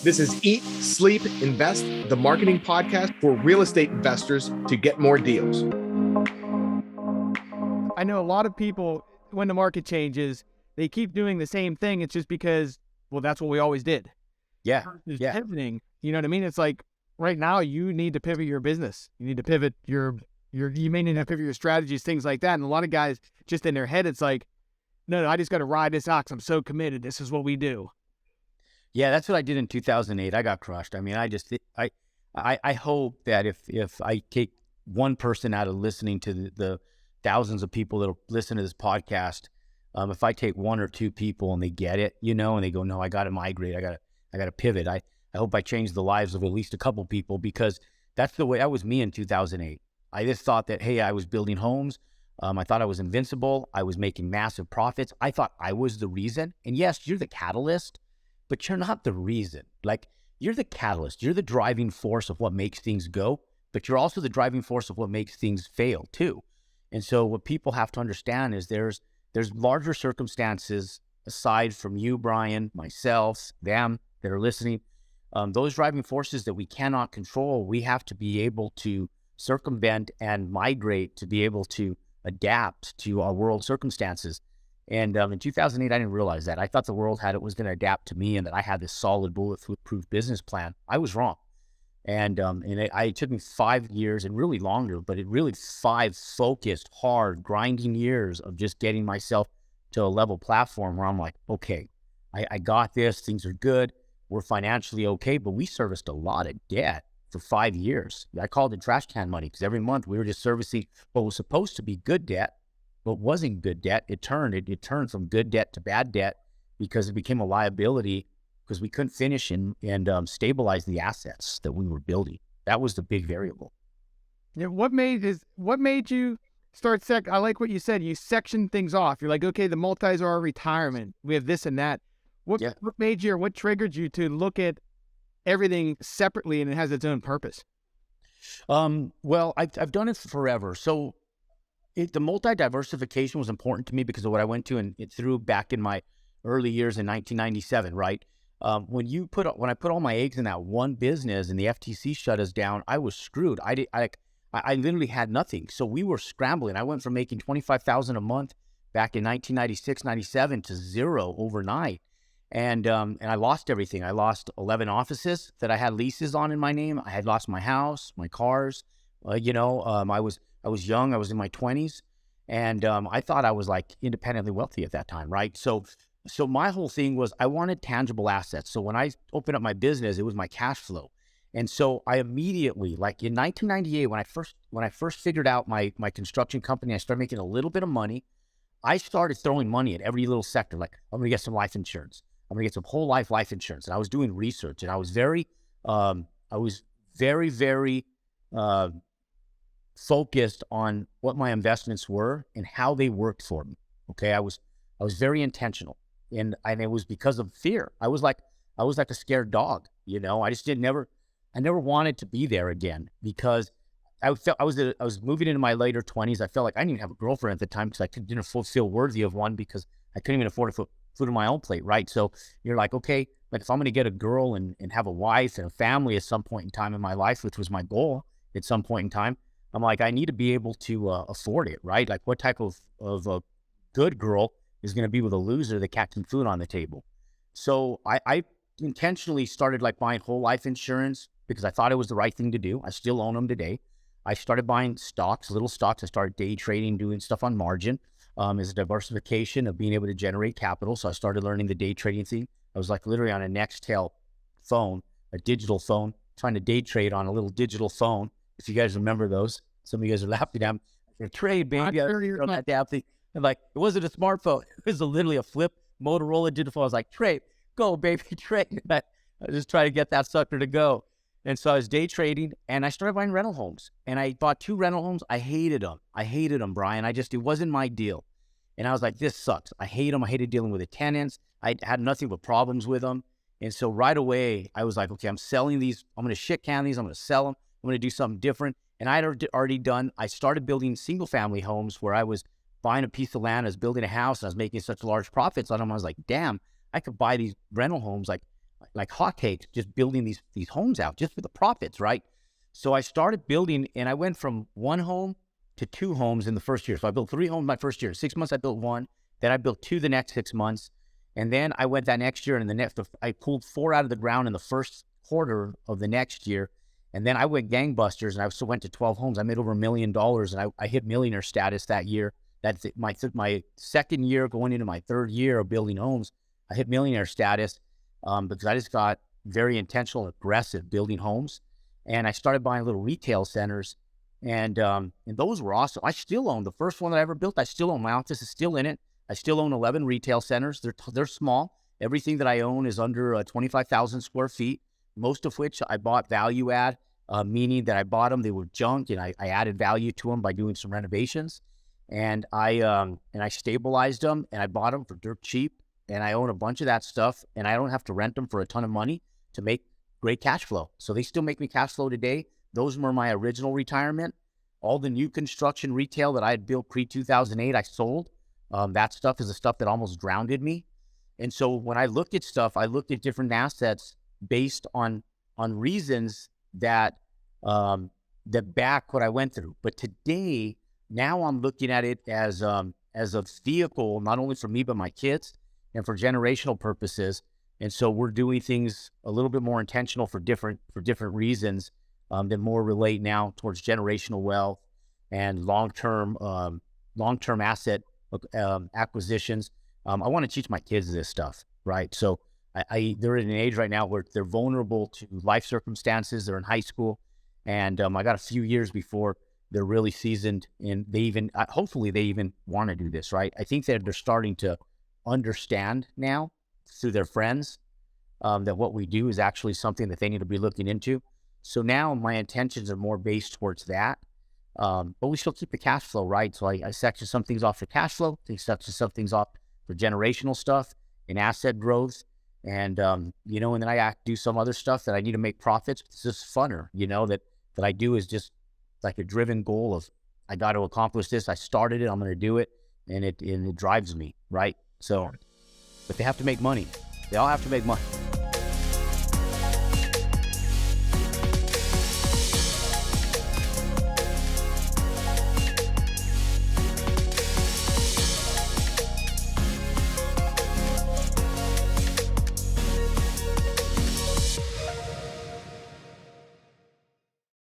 This is Eat, Sleep, Invest, the marketing podcast for real estate investors to get more deals. I know a lot of people, when the market changes, they keep doing the same thing. It's just because, well, that's what we always did. Yeah. There's pivoting. You know what I mean? It's like right now you need to pivot your business. You need to pivot you may need to pivot your strategies, things like that. And a lot of guys just in their head, it's like, no, I just got to ride this out 'cause I'm so committed. This is what we do. Yeah, that's what I did in 2008. I got crushed. I mean, I hope that if I take one person out of listening to the thousands of people that listen to this podcast, if I take one or two people and they get it, and they go, no, I got to migrate. I got to pivot. I hope I change the lives of at least a couple people, because that was me in 2008. I just thought that, hey, I was building homes. I thought I was invincible. I was making massive profits. I thought I was the reason. And yes, you're the catalyst, but you're not the reason. Like, you're the catalyst. You're the driving force of what makes things go, but you're also the driving force of what makes things fail too. And so what people have to understand is there's larger circumstances aside from you, Brian, myself, them that are listening. Those driving forces that we cannot control, we have to be able to circumvent and migrate to be able to adapt to our world circumstances. And in 2008, I didn't realize that. I thought the world was going to adapt to me and that I had this solid bulletproof business plan. I was wrong. And it took me 5 years and really longer, but it really 5 focused, hard, grinding years of just getting myself to a level platform where I'm like, okay, I got this. Things are good. We're financially okay, but we serviced a lot of debt for 5 years. I called it trash can money because every month we were just servicing what was supposed to be good debt. What wasn't good debt, it turned from good debt to bad debt because it became a liability because we couldn't finish and stabilize the assets that we were building. That was the big variable. Yeah, what made you start I like what you said. You section things off. You're like, okay, the multis are our retirement. We have this and that. What made you, or what triggered you to look at everything separately and it has its own purpose? Well, I've done it forever. So the multi-diversification was important to me because of what I went to and it through back in my early years in 1997, right? When I put all my eggs in that one business and the FTC shut us down, I was screwed. I literally had nothing. So we were scrambling. I went from making $25,000 a month back in 1996, 97 to zero overnight. And I lost everything. I lost 11 offices that I had leases on in my name. I had lost my house, my cars. I was young. I was in my 20s, and I thought I was like independently wealthy at that time, right? So my whole thing was I wanted tangible assets. So when I opened up my business, it was my cash flow, and so I immediately, like in 1998, when I first figured out my construction company, I started making a little bit of money. I started throwing money at every little sector. Like, I'm gonna get some life insurance. I'm gonna get some whole life insurance, and I was doing research, and I was very, very focused on what my investments were and how they worked for me. Okay. I was very intentional and it was because of fear. I was like a scared dog, I never wanted to be there again because I was moving into my later 20s. I felt like I didn't even have a girlfriend at the time because I didn't feel worthy of one because I couldn't even afford to put food on my own plate. Right. So you're like, okay, like if I'm going to get a girl and have a wife and a family at some point in time in my life, which was my goal at some point in time, I'm like, I need to be able to afford it, right? Like, what type of a good girl is going to be with a loser that can't keep food on the table? So I intentionally started like buying whole life insurance because I thought it was the right thing to do. I still own them today. I started buying little stocks. I started day trading, doing stuff on margin as a diversification of being able to generate capital. So I started learning the day trading thing. I was like literally on a Nextel phone, a digital phone, trying to day trade on a little digital phone. If you guys remember those, some of you guys are laughing at me. Trade, baby. On that damn thing. And like, it wasn't a smartphone. It was literally a flip Motorola digital phone. I was like, trade, go, baby, trade. I was just trying to get that sucker to go. And so I was day trading and I started buying rental homes. And I bought 2 rental homes. I hated them, Brian. It wasn't my deal. And I was like, this sucks. I hate them. I hated dealing with the tenants. I had nothing but problems with them. And so right away, I was like, okay, I'm selling these. I'm going to shit can these. I'm going to sell them. I'm going to do something different. And I had I started building single family homes where I was buying a piece of land, I was building a house, and I was making such large profits on them. I was like, damn, I could buy these rental homes. Like, like hotcakes, just building these homes out just for the profits, right? So I started building, and I went from one home to 2 homes in the first year. So I built 3 homes my first year. 6 months I built 1, then I built 2 the next 6 months, and then I went that next year, and I pulled 4 out of the ground in the first quarter of the next year, and then I went gangbusters, and I still went to 12 homes. I made over $1 million, and I hit millionaire status that year. That's my second year, going into my third year of building homes. I hit millionaire status because I just got very intentional and aggressive building homes. And I started buying little retail centers, and those were awesome. I still own the first one that I ever built. I still own. My office is still in it. I still own 11 retail centers. They're small. Everything that I own is under 25,000 square feet, most of which I bought value add, meaning that I bought them, they were junk, and I added value to them by doing some renovations. And I stabilized them, and I bought them for dirt cheap, and I own a bunch of that stuff, and I don't have to rent them for a ton of money to make great cash flow. So they still make me cash flow today. Those were my original retirement. All the new construction retail that I had built pre-2008, I sold. That stuff is the stuff that almost drowned me. And so when I looked at stuff, I looked at different assets based on reasons that back what I went through. But today, now I'm looking at it as a vehicle, not only for me, but my kids, and for generational purposes. And so we're doing things a little bit more intentional for different reasons that more relate now towards generational wealth and long-term asset acquisitions. I want to teach my kids this stuff, right? So they're at an age right now where they're vulnerable to life circumstances. They're in high school, and I got a few years before they're really seasoned, and they even hopefully they even want to do this, right? I think that they're starting to understand now through their friends that what we do is actually something that they need to be looking into. So now my intentions are more based towards that, but we still keep the cash flow, right? So I section some things off for cash flow, section some things off for generational stuff and asset growth, and and then I do some other stuff that I need to make profits. It's just funner, that I do is just like a driven goal of I got to accomplish this. I started it, I'm going to do it, and it drives me, right? So, but they have to make money. They all have to make money.